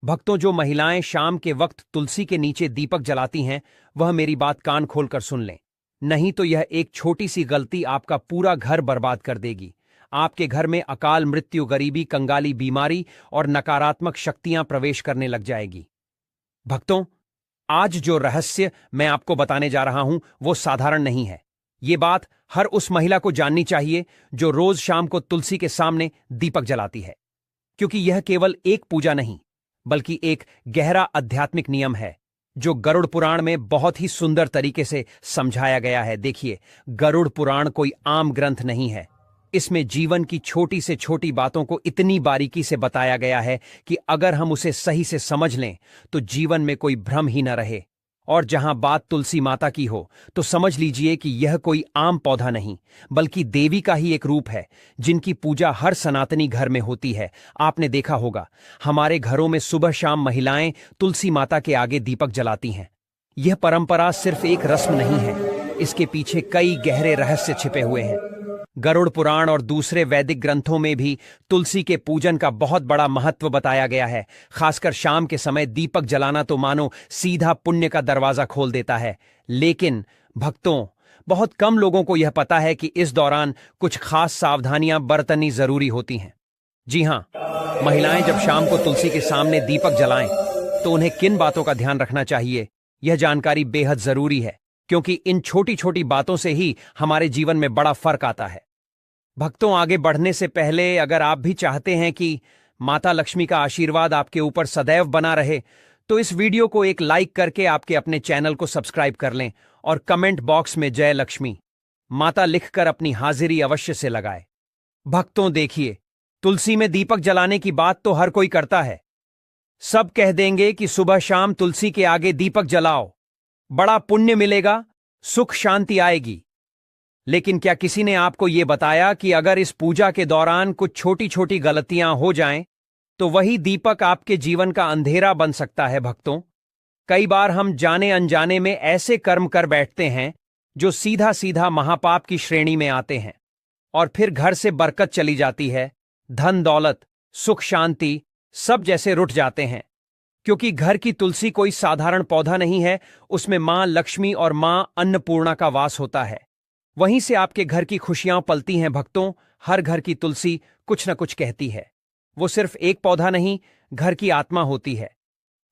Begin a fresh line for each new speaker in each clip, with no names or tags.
भक्तों, जो महिलाएं शाम के वक्त तुलसी के नीचे दीपक जलाती हैं, वह मेरी बात कान खोलकर सुन लें। नहीं तो यह एक छोटी सी गलती आपका पूरा घर बर्बाद कर देगी। आपके घर में अकाल मृत्यु, गरीबी, कंगाली, बीमारी और नकारात्मक शक्तियां प्रवेश करने लग जाएगी। भक्तों, आज जो रहस्य मैं आपको बताने जा रहा हूं वो साधारण नहीं है। ये बात हर उस महिला को जाननी चाहिए जो रोज शाम को तुलसी के सामने दीपक जलाती है, क्योंकि यह केवल एक पूजा नहीं बल्कि एक गहरा आध्यात्मिक नियम है जो गरुड़ पुराण में बहुत ही सुंदर तरीके से समझाया गया है। देखिए, गरुड़ पुराण कोई आम ग्रंथ नहीं है। इसमें जीवन की छोटी से छोटी बातों को इतनी बारीकी से बताया गया है कि अगर हम उसे सही से समझ लें तो जीवन में कोई भ्रम ही न रहे। और जहां बात तुलसी माता की हो तो समझ लीजिए कि यह कोई आम पौधा नहीं बल्कि देवी का ही एक रूप है, जिनकी पूजा हर सनातनी घर में होती है। आपने देखा होगा, हमारे घरों में सुबह शाम महिलाएं तुलसी माता के आगे दीपक जलाती हैं। यह परंपरा सिर्फ एक रस्म नहीं है, इसके पीछे कई गहरे रहस्य छिपे हुए हैं। गरुड़ पुराण और दूसरे वैदिक ग्रंथों में भी तुलसी के पूजन का बहुत बड़ा महत्व बताया गया है। खासकर शाम के समय दीपक जलाना तो मानो सीधा पुण्य का दरवाजा खोल देता है। लेकिन भक्तों, बहुत कम लोगों को यह पता है कि इस दौरान कुछ खास सावधानियां बरतनी जरूरी होती हैं। जी हां, महिलाएं जब शाम को तुलसी के सामने दीपक जलाएं तो उन्हें किन बातों का ध्यान रखना चाहिए, यह जानकारी बेहद जरूरी है, क्योंकि इन छोटी छोटी बातों से ही हमारे जीवन में बड़ा फर्क आता है। भक्तों, आगे बढ़ने से पहले अगर आप भी चाहते हैं कि माता लक्ष्मी का आशीर्वाद आपके ऊपर सदैव बना रहे, तो इस वीडियो को एक लाइक करके आपके अपने चैनल को सब्सक्राइब कर लें और कमेंट बॉक्स में जय लक्ष्मी माता लिखकर अपनी हाजिरी अवश्य से लगाए। भक्तों देखिए, तुलसी में दीपक जलाने की बात तो हर कोई करता है। सब कह देंगे कि सुबह शाम तुलसी के आगे दीपक जलाओ, बड़ा पुण्य मिलेगा, सुख शांति आएगी। लेकिन क्या किसी ने आपको यह बताया कि अगर इस पूजा के दौरान कुछ छोटी छोटी गलतियां हो जाएं, तो वही दीपक आपके जीवन का अंधेरा बन सकता है। भक्तों, कई बार हम जाने अनजाने में ऐसे कर्म कर बैठते हैं जो सीधा सीधा महापाप की श्रेणी में आते हैं, और फिर घर से बरकत चली जाती है, धन दौलत, सुख शांति सब जैसे रुठ जाते हैं। क्योंकि घर की तुलसी कोई साधारण पौधा नहीं है, उसमें मां लक्ष्मी और मां अन्नपूर्णा का वास होता है। वहीं से आपके घर की खुशियां पलती हैं। भक्तों, हर घर की तुलसी कुछ न कुछ कहती है। वो सिर्फ एक पौधा नहीं, घर की आत्मा होती है।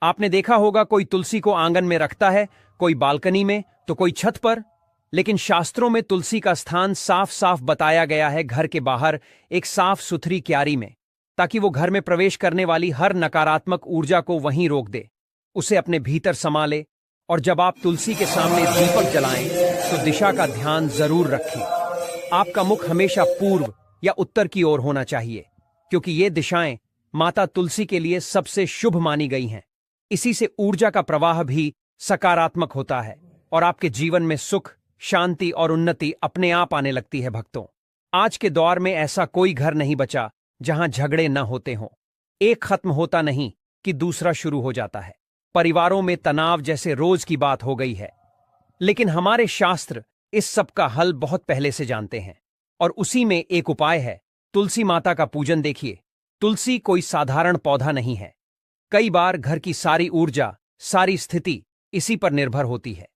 आपने देखा होगा, कोई तुलसी को आंगन में रखता है, कोई बालकनी में, तो कोई छत पर। लेकिन शास्त्रों में तुलसी का स्थान साफ साफ बताया गया है, घर के बाहर एक साफ सुथरी क्यारी में, ताकि वो घर में प्रवेश करने वाली हर नकारात्मक ऊर्जा को वहीं रोक दे, उसे अपने भीतर समा ले। और जब आप तुलसी के सामने दीपक जलाएं तो दिशा का ध्यान जरूर रखें। आपका मुख हमेशा पूर्व या उत्तर की ओर होना चाहिए, क्योंकि ये दिशाएं माता तुलसी के लिए सबसे शुभ मानी गई हैं। इसी से ऊर्जा का प्रवाह भी सकारात्मक होता है और आपके जीवन में सुख, शांति और उन्नति अपने आप आने लगती है। भक्तों, आज के दौर में ऐसा कोई घर नहीं बचा जहां झगड़े न होते हों। एक खत्म होता नहीं कि दूसरा शुरू हो जाता है। परिवारों में तनाव जैसे रोज की बात हो गई है। लेकिन हमारे शास्त्र इस सब का हल बहुत पहले से जानते हैं, और उसी में एक उपाय है, तुलसी माता का पूजन। देखिए, तुलसी कोई साधारण पौधा नहीं है। कई बार घर की सारी ऊर्जा, सारी स्थिति इसी पर निर्भर होती है।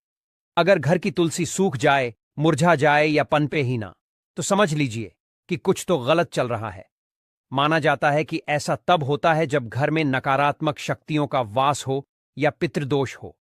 अगर घर की तुलसी सूख जाए, मुरझा जाए या पनपे ही ना, तो समझ लीजिए कि कुछ तो गलत चल रहा है। माना जाता है कि ऐसा तब होता है जब घर में नकारात्मक शक्तियों का वास हो या पितृदोष हो,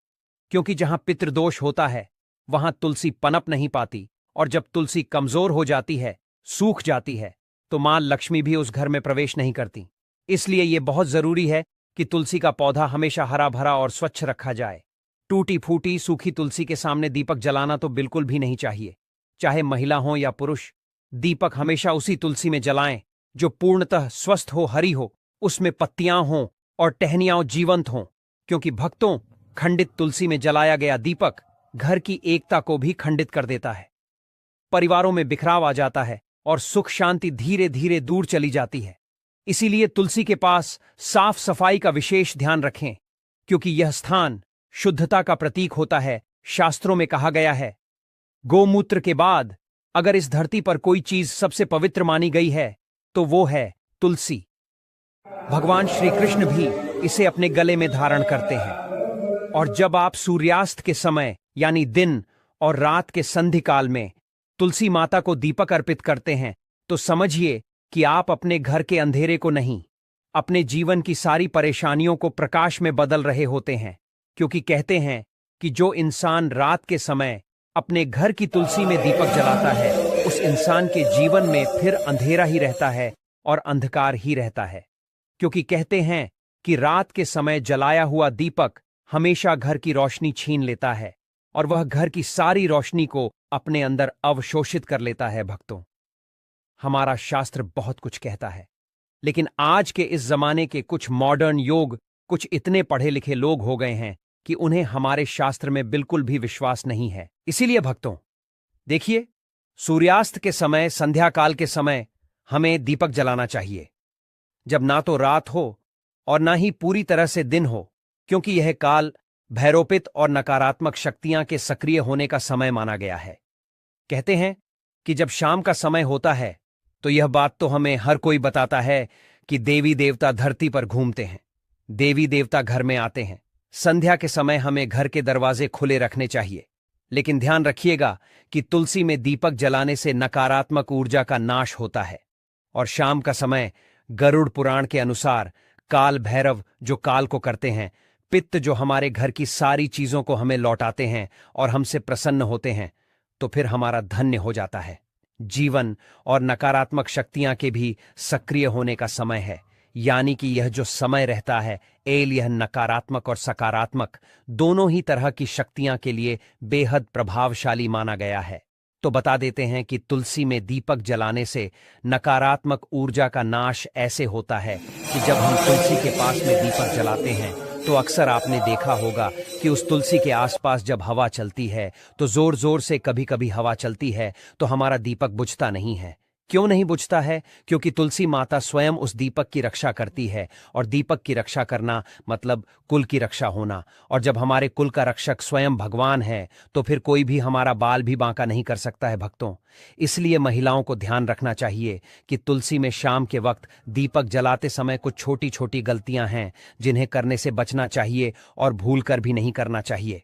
क्योंकि जहां पितृदोष होता है वहां तुलसी पनप नहीं पाती, और जब तुलसी कमजोर हो जाती है, सूख जाती है, तो मां लक्ष्मी भी उस घर में प्रवेश नहीं करती। इसलिए यह बहुत जरूरी है कि तुलसी का पौधा हमेशा हरा भरा और स्वच्छ रखा जाए। टूटी फूटी सूखी तुलसी के सामने दीपक जलाना तो बिल्कुल भी नहीं चाहिए। चाहे महिला हो या पुरुष, दीपक हमेशा उसी तुलसी में जलाएं जो पूर्णतः स्वस्थ हो, हरी हो, उसमें पत्तियां हों और टहनियां जीवंत हों। क्योंकि भक्तों, खंडित तुलसी में जलाया गया दीपक घर की एकता को भी खंडित कर देता है। परिवारों में बिखराव आ जाता है और सुख शांति धीरे धीरे दूर चली जाती है। इसीलिए तुलसी के पास साफ सफाई का विशेष ध्यान रखें, क्योंकि यह स्थान शुद्धता का प्रतीक होता है। शास्त्रों में कहा गया है, गोमूत्र के बाद अगर इस धरती पर कोई चीज सबसे पवित्र मानी गई है तो वो है तुलसी। भगवान श्री कृष्ण भी इसे अपने गले में धारण करते हैं। और जब आप सूर्यास्त के समय यानी दिन और रात के संधि काल में तुलसी माता को दीपक अर्पित करते हैं तो समझिए कि आप अपने घर के अंधेरे को नहीं, अपने जीवन की सारी परेशानियों को प्रकाश में बदल रहे होते हैं। क्योंकि कहते हैं कि जो इंसान रात के समय अपने घर की तुलसी में दीपक जलाता है उस इंसान के जीवन में फिर अंधेरा ही रहता है और अंधकार ही रहता है। क्योंकि कहते हैं कि रात के समय जलाया हुआ दीपक हमेशा घर की रोशनी छीन लेता है और वह घर की सारी रोशनी को अपने अंदर अवशोषित कर लेता है। भक्तों, हमारा शास्त्र बहुत कुछ कहता है, लेकिन आज के इस जमाने के कुछ मॉडर्न योग कुछ इतने पढ़े लिखे लोग हो गए हैं कि उन्हें हमारे शास्त्र में बिल्कुल भी विश्वास नहीं है। इसीलिए भक्तों, देखिए, सूर्यास्त के समय, संध्या काल के समय हमें दीपक जलाना चाहिए, जब ना तो रात हो और ना ही पूरी तरह से दिन हो, क्योंकि यह काल भैरोपित और नकारात्मक शक्तियां के सक्रिय होने का समय माना गया है। कहते हैं कि जब शाम का समय होता है तो यह बात तो हमें हर कोई बताता है कि देवी देवता धरती पर घूमते हैं, देवी देवता घर में आते हैं। संध्या के समय हमें घर के दरवाजे खुले रखने चाहिए, लेकिन ध्यान रखिएगा कि तुलसी में दीपक जलाने से नकारात्मक ऊर्जा का नाश होता है। और शाम का समय गरुड़ पुराण के अनुसार काल भैरव जो काल को करते हैं, पित्त जो हमारे घर की सारी चीजों को हमें लौटाते हैं और हमसे प्रसन्न होते हैं, तो फिर हमारा धन्य हो जाता है। जीवन और नकारात्मक शक्तियां के भी सक्रिय होने का समय है, यानी कि यह जो समय रहता है यह नकारात्मक और सकारात्मक दोनों ही तरह की शक्तियां के लिए बेहद प्रभावशाली माना गया है। तो बता देते हैं कि तुलसी में दीपक जलाने से नकारात्मक ऊर्जा का नाश ऐसे होता है कि जब हम तुलसी के पास में दीपक जलाते हैं तो अक्सर आपने देखा होगा कि उस तुलसी के आसपास जब हवा चलती है तो जोर जोर से कभी कभी हवा चलती है तो हमारा दीपक बुझता नहीं है। क्यों नहीं बुझता है? क्योंकि तुलसी माता स्वयं उस दीपक की रक्षा करती है, और दीपक की रक्षा करना मतलब कुल की रक्षा होना। और जब हमारे कुल का रक्षक स्वयं भगवान है तो फिर कोई भी हमारा बाल भी बांका नहीं कर सकता है। भक्तों, इसलिए महिलाओं को ध्यान रखना चाहिए कि तुलसी में शाम के वक्त दीपक जलाते समय कुछ छोटी छोटी गलतियां हैं जिन्हें करने से बचना चाहिए और भूल कर भी नहीं करना चाहिए।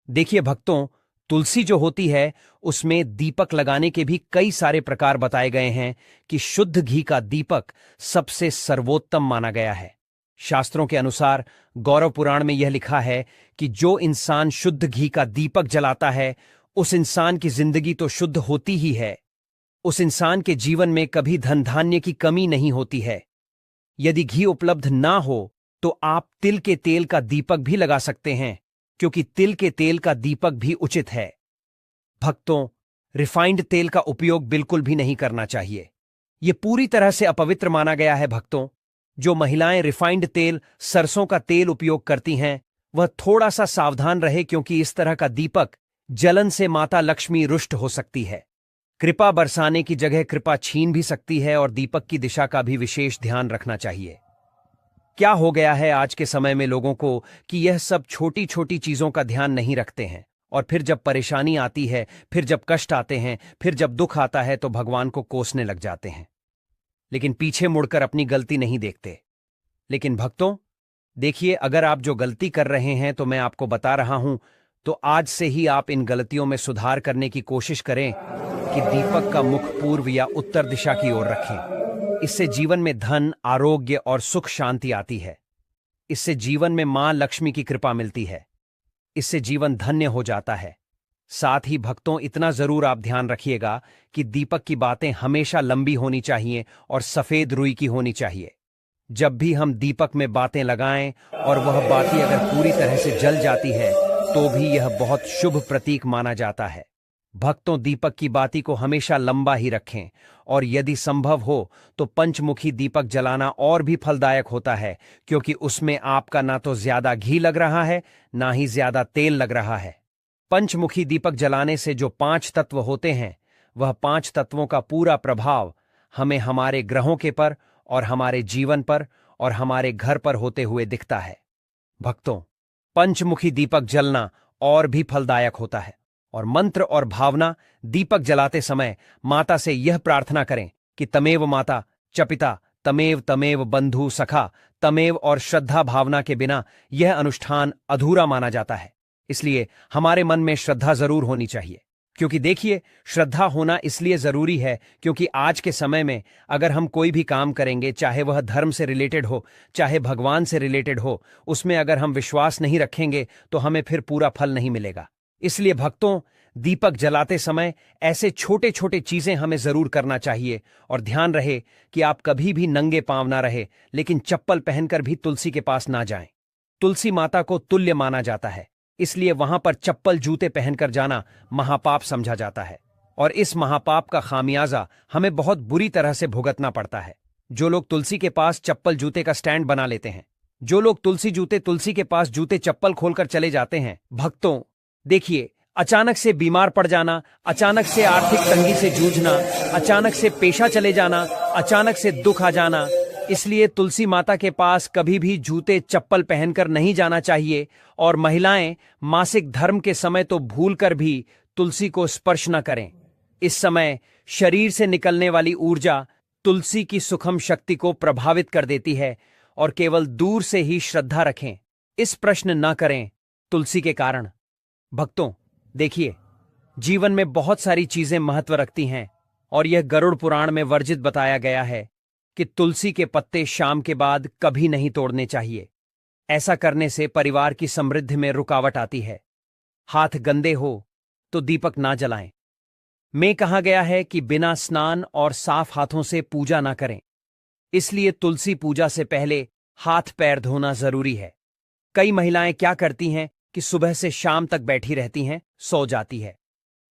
देखिए भक्तों, तुलसी जो होती है उसमें दीपक लगाने के भी कई सारे प्रकार बताए गए हैं कि शुद्ध घी का दीपक सबसे सर्वोत्तम माना गया है। शास्त्रों के अनुसार गौरव पुराण में यह लिखा है कि जो इंसान शुद्ध घी का दीपक जलाता है उस इंसान की जिंदगी तो शुद्ध होती ही है, उस इंसान के जीवन में कभी धन धान्य की कमी नहीं होती है। यदि घी उपलब्ध ना हो तो आप तिल के तेल का दीपक भी लगा सकते हैं, क्योंकि तिल के तेल का दीपक भी उचित है। भक्तों, रिफाइंड तेल का उपयोग बिल्कुल भी नहीं करना चाहिए, यह पूरी तरह से अपवित्र माना गया है। भक्तों, जो महिलाएं रिफाइंड तेल, सरसों का तेल उपयोग करती हैं वह थोड़ा सा सावधान रहे, क्योंकि इस तरह का दीपक जलन से माता लक्ष्मी रुष्ट हो सकती है, कृपा बरसाने की जगह कृपा छीन भी सकती है, और दीपक की दिशा का भी विशेष ध्यान रखना चाहिए। क्या हो गया है आज के समय में लोगों को कि यह सब छोटी छोटी चीजों का ध्यान नहीं रखते हैं, और फिर जब परेशानी आती है, फिर जब कष्ट आते हैं, फिर जब दुख आता है तो भगवान को कोसने लग जाते हैं, लेकिन पीछे मुड़कर अपनी गलती नहीं देखते। लेकिन भक्तों देखिए, अगर आप जो गलती कर रहे हैं तो मैं आपको बता रहा हूं, तो आज से ही आप इन गलतियों में सुधार करने की कोशिश करें कि दीपक का मुख पूर्व या उत्तर दिशा की ओर रखें। इससे जीवन में धन, आरोग्य और सुख शांति आती है। इससे जीवन में मां लक्ष्मी की कृपा मिलती है। इससे जीवन धन्य हो जाता है। साथ ही भक्तों, इतना जरूर आप ध्यान रखिएगा कि दीपक की बातें हमेशा लंबी होनी चाहिए और सफेद रुई की होनी चाहिए। जब भी हम दीपक में बातें लगाएं और वह बाती अगर पूरी तरह से जल जाती है तो भी यह बहुत शुभ प्रतीक माना जाता है। भक्तों, दीपक की बाती को हमेशा लंबा ही रखें, और यदि संभव हो तो पंचमुखी दीपक जलाना और भी फलदायक होता है, क्योंकि उसमें आपका ना तो ज्यादा घी लग रहा है ना ही ज्यादा तेल लग रहा है। पंचमुखी दीपक जलाने से जो 5 तत्व होते हैं वह 5 तत्वों का पूरा प्रभाव हमें हमारे ग्रहों के पर और हमारे जीवन पर और हमारे घर पर होते हुए दिखता है। भक्तों, पंचमुखी दीपक जलना और भी फलदायक होता है, और मंत्र और भावना दीपक जलाते समय माता से यह प्रार्थना करें कि तमेव माता च पिता तमेव तमेव बंधु सखा तमेव और श्रद्धा भावना के बिना यह अनुष्ठान अधूरा माना जाता है। इसलिए हमारे मन में श्रद्धा जरूर होनी चाहिए। क्योंकि देखिए, श्रद्धा होना इसलिए जरूरी है क्योंकि आज के समय में अगर हम कोई भी काम करेंगे, चाहे वह धर्म से रिलेटेड हो, चाहे भगवान से रिलेटेड हो, उसमें अगर हम विश्वास नहीं रखेंगे तो हमें फिर पूरा फल नहीं मिलेगा। इसलिए भक्तों, दीपक जलाते समय ऐसे छोटे छोटे चीजें हमें जरूर करना चाहिए। और ध्यान रहे कि आप कभी भी नंगे पांव ना रहे, लेकिन चप्पल पहनकर भी तुलसी के पास ना जाएं। तुलसी माता को तुल्य माना जाता है, इसलिए वहां पर चप्पल जूते पहनकर जाना महापाप समझा जाता है। और इस महापाप का खामियाजा हमें बहुत बुरी तरह से भुगतना पड़ता है। जो लोग तुलसी के पास चप्पल जूते का स्टैंड बना लेते हैं, जो लोग तुलसी के पास जूते चप्पल खोलकर चले जाते हैं, भक्तों देखिए, अचानक से बीमार पड़ जाना, अचानक से आर्थिक तंगी से जूझना, अचानक से पेशा चले जाना, अचानक से दुख आ जाना। इसलिए तुलसी माता के पास कभी भी जूते चप्पल पहनकर नहीं जाना चाहिए। और महिलाएं मासिक धर्म के समय तो भूलकर भी तुलसी को स्पर्श न करें। इस समय शरीर से निकलने वाली ऊर्जा तुलसी की सुखम शक्ति को प्रभावित कर देती है। और केवल दूर से ही श्रद्धा रखें, इस प्रश्न न करें तुलसी के कारण। भक्तों देखिए, जीवन में बहुत सारी चीजें महत्व रखती हैं और यह गरुड़ पुराण में वर्जित बताया गया है कि तुलसी के पत्ते शाम के बाद कभी नहीं तोड़ने चाहिए। ऐसा करने से परिवार की समृद्धि में रुकावट आती है। हाथ गंदे हो तो दीपक ना जलाएं। में कहा गया है कि बिना स्नान और साफ हाथों से पूजा ना करें। इसलिए तुलसी पूजा से पहले हाथ पैर धोना जरूरी है। कई महिलाएं क्या करती हैं कि सुबह से शाम तक बैठी रहती हैं, सो जाती है,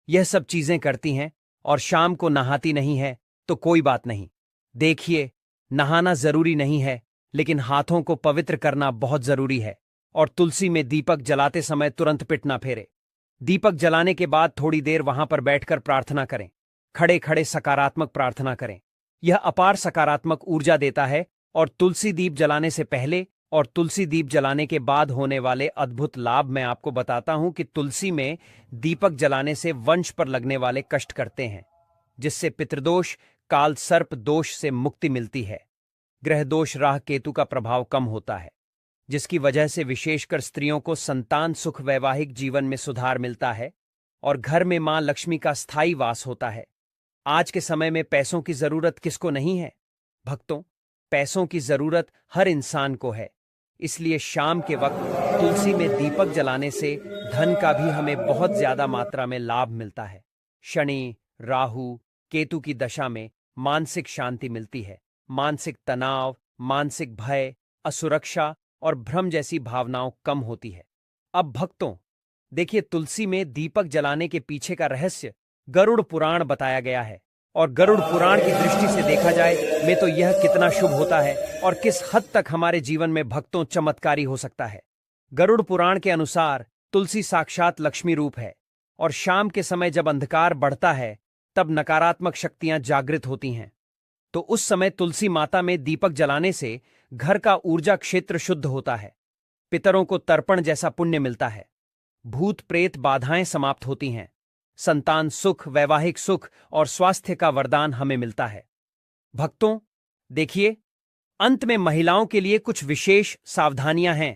यह सब चीजें करती हैं और शाम को नहाती नहीं है। तो कोई बात नहीं, देखिए, नहाना जरूरी नहीं है, लेकिन हाथों को पवित्र करना बहुत जरूरी है। और तुलसी में दीपक जलाते समय तुरंत पिट ना फेरे। दीपक जलाने के बाद थोड़ी देर वहां पर बैठकर प्रार्थना करें। खड़े खड़े सकारात्मक प्रार्थना करें, यह अपार सकारात्मक ऊर्जा देता है। और तुलसी दीप जलाने से पहले और तुलसी दीप जलाने के बाद होने वाले अद्भुत लाभ मैं आपको बताता हूं कि तुलसी में दीपक जलाने से वंश पर लगने वाले कष्ट करते हैं, जिससे पितृदोष, काल सर्प दोष से मुक्ति मिलती है। ग्रह दोष, राह केतु का प्रभाव कम होता है, जिसकी वजह से विशेषकर स्त्रियों को संतान सुख, वैवाहिक जीवन में सुधार मिलता है और घर में मां लक्ष्मी का स्थायी वास होता है। आज के समय में पैसों की जरूरत किसको नहीं है? भक्तों, पैसों की जरूरत हर इंसान को है। इसलिए शाम के वक्त तुलसी में दीपक जलाने से धन का भी हमें बहुत ज्यादा मात्रा में लाभ मिलता है। शनि, राहु, केतु की दशा में मानसिक शांति मिलती है। मानसिक तनाव, मानसिक भय, असुरक्षा और भ्रम जैसी भावनाओं कम होती है। अब भक्तों देखिए, तुलसी में दीपक जलाने के पीछे का रहस्य गरुड़ पुराण बताया गया है। और गरुड़ पुराण की दृष्टि से देखा जाए में तो यह कितना शुभ होता है और किस हद तक हमारे जीवन में भक्तों चमत्कारी हो सकता है। गरुड़ पुराण के अनुसार तुलसी साक्षात लक्ष्मी रूप है और शाम के समय जब अंधकार बढ़ता है तब नकारात्मक शक्तियां जागृत होती हैं। तो उस समय तुलसी माता में दीपक जलाने से घर का ऊर्जा क्षेत्र शुद्ध होता है, पितरों को तर्पण जैसा पुण्य मिलता है, भूत प्रेत बाधाएं समाप्त होती हैं, संतान सुख, वैवाहिक सुख और स्वास्थ्य का वरदान हमें मिलता है। भक्तों देखिए, अंत में महिलाओं के लिए कुछ विशेष सावधानियां हैं।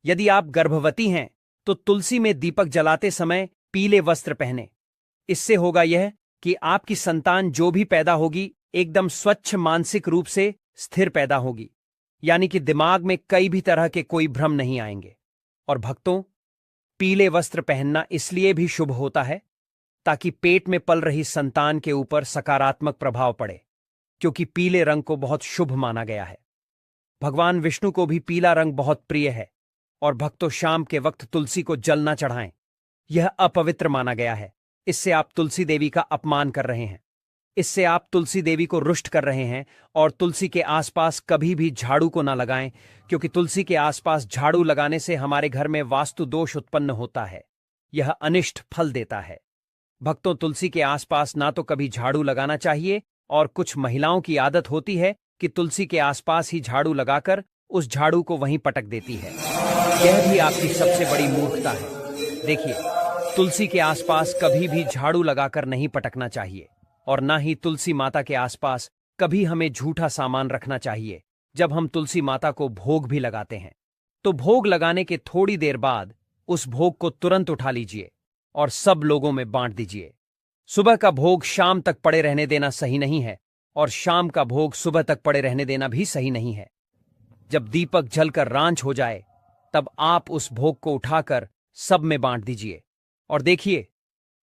यदि आप गर्भवती हैं तो तुलसी में दीपक जलाते समय पीले वस्त्र पहने। इससे होगा यह कि आपकी संतान जो भी पैदा होगी एकदम स्वच्छ, मानसिक रूप से स्थिर पैदा होगी, यानी कि दिमाग में कई भी तरह के कोई भ्रम नहीं आएंगे। और भक्तों, पीले वस्त्र पहनना इसलिए भी शुभ होता है ताकि पेट में पल रही संतान के ऊपर सकारात्मक प्रभाव पड़े, क्योंकि पीले रंग को बहुत शुभ माना गया है। भगवान विष्णु को भी पीला रंग बहुत प्रिय है। और भक्तों, शाम के वक्त तुलसी को जल न चढ़ाएं, यह अपवित्र माना गया है। इससे आप तुलसी देवी का अपमान कर रहे हैं, इससे आप तुलसी देवी को रुष्ट कर रहे हैं। और तुलसी के आसपास कभी भी झाड़ू को ना लगाएं, क्योंकि तुलसी के आसपास झाड़ू लगाने से हमारे घर में वास्तु दोष उत्पन्न होता है, यह अनिष्ट फल देता है। भक्तों, तुलसी के आसपास ना तो कभी झाड़ू लगाना चाहिए, और कुछ महिलाओं की आदत होती है कि तुलसी के आसपास ही झाड़ू लगाकर उस झाड़ू को वहीं पटक देती है। यह भी आपकी सबसे बड़ी मूर्खता है। देखिए, तुलसी के आसपास कभी भी झाड़ू लगाकर नहीं पटकना चाहिए और ना ही तुलसी माता के आसपास कभी हमें झूठा सामान रखना चाहिए। जब हम तुलसी माता को भोग भी लगाते हैं तो भोग लगाने के थोड़ी देर बाद उस भोग को तुरंत उठा लीजिए और सब लोगों में बांट दीजिए। सुबह का भोग शाम तक पड़े रहने देना सही नहीं है और शाम का भोग सुबह तक पड़े रहने देना भी सही नहीं है। जब दीपक जलकर रांझ हो जाए तब आप उस भोग को उठाकर सब में बांट दीजिए। और देखिए,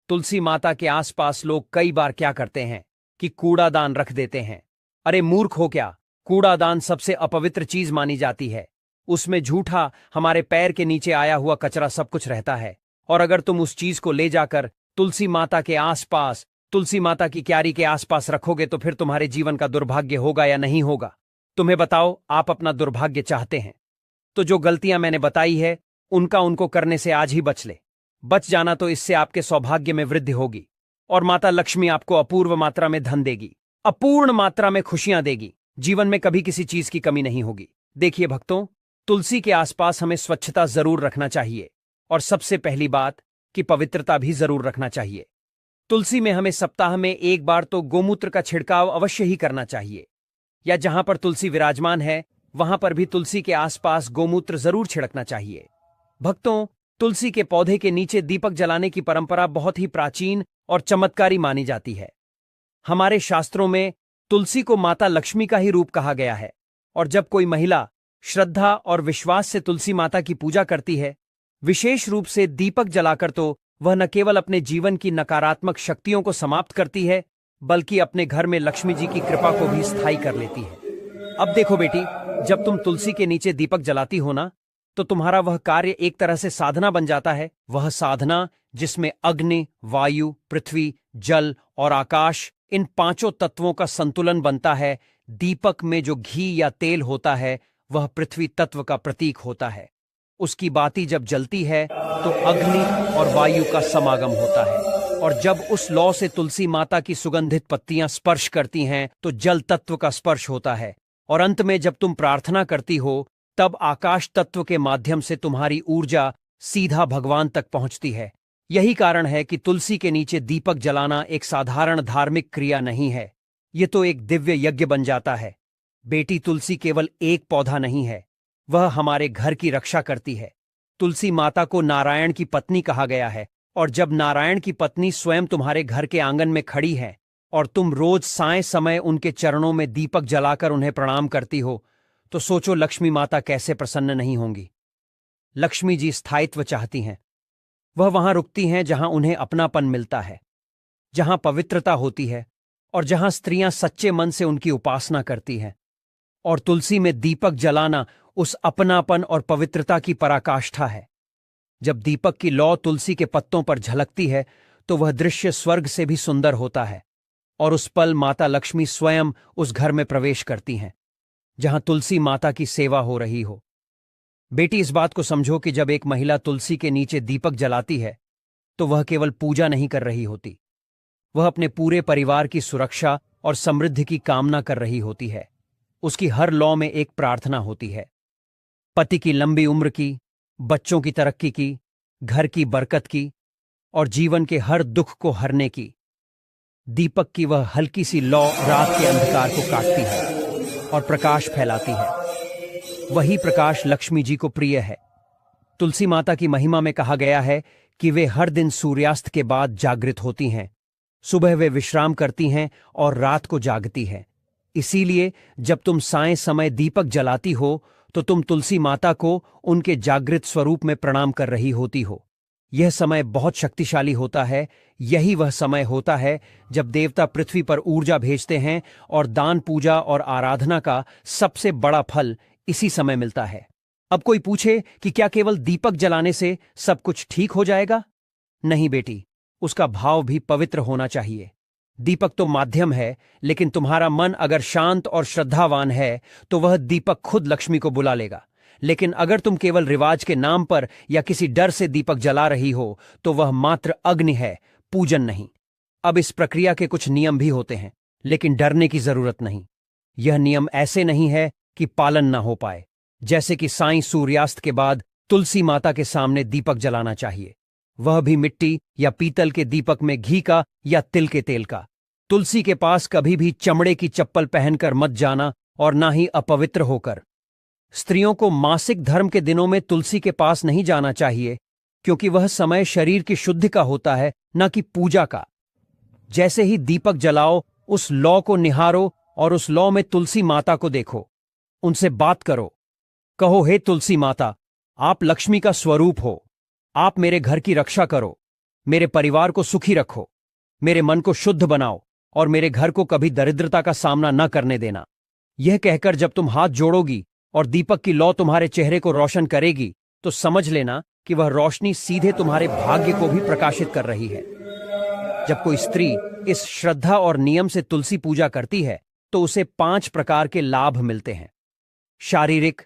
तुलसी माता के आसपास लोग कई बार क्या करते हैं कि कूड़ादान रख देते हैं। अरे मूर्ख हो क्या, कूड़ादान सबसे अपवित्र चीज मानी जाती है। उसमें झूठा हमारे पैर के नीचे आया हुआ कचरा सब कुछ रहता है। और अगर तुम उस चीज को ले जाकर तुलसी माता के आसपास, तुलसी माता की क्यारी के आसपास रखोगे तो फिर तुम्हारे जीवन का दुर्भाग्य होगा या नहीं होगा? तुम्हें बताओ, आप अपना दुर्भाग्य चाहते हैं तो जो गलतियां मैंने बताई है उनको करने से आज ही बच ले। बच जाना तो इससे आपके सौभाग्य में वृद्धि होगी और माता लक्ष्मी आपको अपूर्व मात्रा में धन देगी, अपूर्ण मात्रा में खुशियां देगी। जीवन में कभी किसी चीज की कमी नहीं होगी। देखिए भक्तों, तुलसी के आसपास हमें स्वच्छता जरूर रखना चाहिए और सबसे पहली बात कि पवित्रता भी जरूर रखना चाहिए। तुलसी में हमें सप्ताह में एक बार तो गोमूत्र का छिड़काव अवश्य ही करना चाहिए, या जहां पर तुलसी विराजमान है वहां पर भी तुलसी के आसपास गोमूत्र जरूर छिड़कना चाहिए। भक्तों, तुलसी के पौधे के नीचे दीपक जलाने की परंपरा बहुत ही प्राचीन और चमत्कारी मानी जाती है। हमारे शास्त्रों में तुलसी को माता लक्ष्मी का ही रूप कहा गया है और जब कोई महिला श्रद्धा और विश्वास से तुलसी माता की पूजा करती है, विशेष रूप से दीपक जलाकर, तो वह न केवल अपने जीवन की नकारात्मक शक्तियों को समाप्त करती है बल्कि अपने घर में लक्ष्मी जी की कृपा को भी स्थायी कर लेती है। अब देखो बेटी, जब तुम तुलसी के नीचे दीपक जलाती हो ना, तो तुम्हारा वह कार्य एक तरह से साधना बन जाता है। वह साधना जिसमें अग्नि, वायु, पृथ्वी, जल और आकाश, इन पांचों तत्वों का संतुलन बनता है। दीपक में जो घी या तेल होता है वह पृथ्वी तत्व का प्रतीक होता है। उसकी बाती जब जलती है तो अग्नि और वायु का समागम होता है और जब उस लौ से तुलसी माता की सुगंधित पत्तियां स्पर्श करती हैं तो जल तत्व का स्पर्श होता है। और अंत में जब तुम प्रार्थना करती हो तब आकाश तत्व के माध्यम से तुम्हारी ऊर्जा सीधा भगवान तक पहुंचती है। यही कारण है कि तुलसी के नीचे दीपक जलाना एक साधारण धार्मिक क्रिया नहीं है, ये तो एक दिव्य यज्ञ बन जाता है। बेटी, तुलसी केवल एक पौधा नहीं है, वह हमारे घर की रक्षा करती है। तुलसी माता को नारायण की पत्नी कहा गया है और जब नारायण की पत्नी स्वयं तुम्हारे घर के आंगन में खड़ी है और तुम रोज साय समय उनके चरणों में दीपक जलाकर उन्हें प्रणाम करती हो, तो सोचो लक्ष्मी माता कैसे प्रसन्न नहीं होंगी। लक्ष्मी जी स्थायित्व चाहती हैं। वह वहां रुकती हैं जहां उन्हें अपनापन मिलता है, जहां पवित्रता होती है और जहां स्त्रियां सच्चे मन से उनकी उपासना करती हैं। और तुलसी में दीपक जलाना उस अपनापन और पवित्रता की पराकाष्ठा है। जब दीपक की लौ तुलसी के पत्तों पर झलकती है तो वह दृश्य स्वर्ग से भी सुंदर होता है और उस पल माता लक्ष्मी स्वयं उस घर में प्रवेश करती हैं जहां तुलसी माता की सेवा हो रही हो। बेटी, इस बात को समझो कि जब एक महिला तुलसी के नीचे दीपक जलाती है तो वह केवल पूजा नहीं कर रही होती, वह अपने पूरे परिवार की सुरक्षा और समृद्धि की कामना कर रही होती है। उसकी हर लौ में एक प्रार्थना होती है, पति की लंबी उम्र की, बच्चों की तरक्की की, घर की बरकत की और जीवन के हर दुख को हरने की। दीपक की वह हल्की सी लौ रात के अंधकार को काटती है और प्रकाश फैलाती है। वही प्रकाश लक्ष्मी जी को प्रिय है। तुलसी माता की महिमा में कहा गया है कि वे हर दिन सूर्यास्त के बाद जागृत होती हैं। सुबह वे विश्राम करती हैं और रात को जागती हैं। इसीलिए जब तुम साय समय दीपक जलाती हो तो तुम तुलसी माता को उनके जागृत स्वरूप में प्रणाम कर रही होती हो। यह समय बहुत शक्तिशाली होता है। यही वह समय होता है जब देवता पृथ्वी पर ऊर्जा भेजते हैं और दान, पूजा और आराधना का सबसे बड़ा फल इसी समय मिलता है। अब कोई पूछे कि क्या केवल दीपक जलाने से सब कुछ ठीक हो जाएगा? नहीं बेटी, उसका भाव भी पवित्र होना चाहिए। दीपक तो माध्यम है, लेकिन तुम्हारा मन अगर शांत और श्रद्धावान है तो वह दीपक खुद लक्ष्मी को बुला लेगा। लेकिन अगर तुम केवल रिवाज के नाम पर या किसी डर से दीपक जला रही हो तो वह मात्र अग्नि है, पूजन नहीं। अब इस प्रक्रिया के कुछ नियम भी होते हैं, लेकिन डरने की जरूरत नहीं। यह नियम ऐसे नहीं है कि पालन ना हो पाए। जैसे कि साईं सूर्यास्त के बाद तुलसी माता के सामने दीपक जलाना चाहिए, वह भी मिट्टी या पीतल के दीपक में घी का या तिल के तेल का। तुलसी के पास कभी भी चमड़े की चप्पल पहनकर मत जाना और ना ही अपवित्र होकर। स्त्रियों को मासिक धर्म के दिनों में तुलसी के पास नहीं जाना चाहिए, क्योंकि वह समय शरीर की शुद्धि का होता है, न कि पूजा का। जैसे ही दीपक जलाओ, उस लौ को निहारो और उस लौ में तुलसी माता को देखो। उनसे बात करो। कहो, हे तुलसी माता, आप लक्ष्मी का स्वरूप हो। आप मेरे घर की रक्षा करो, मेरे परिवार को सुखी रखो, मेरे मन को शुद्ध बनाओ और मेरे घर को कभी दरिद्रता का सामना न करने देना। यह कहकर जब तुम हाथ जोड़ोगी और दीपक की लौ तुम्हारे चेहरे को रोशन करेगी, तो समझ लेना कि वह रोशनी सीधे तुम्हारे भाग्य को भी प्रकाशित कर रही है। जब कोई स्त्री इस श्रद्धा और नियम से तुलसी पूजा करती है, तो उसे 5 प्रकार के लाभ मिलते हैं। शारीरिक,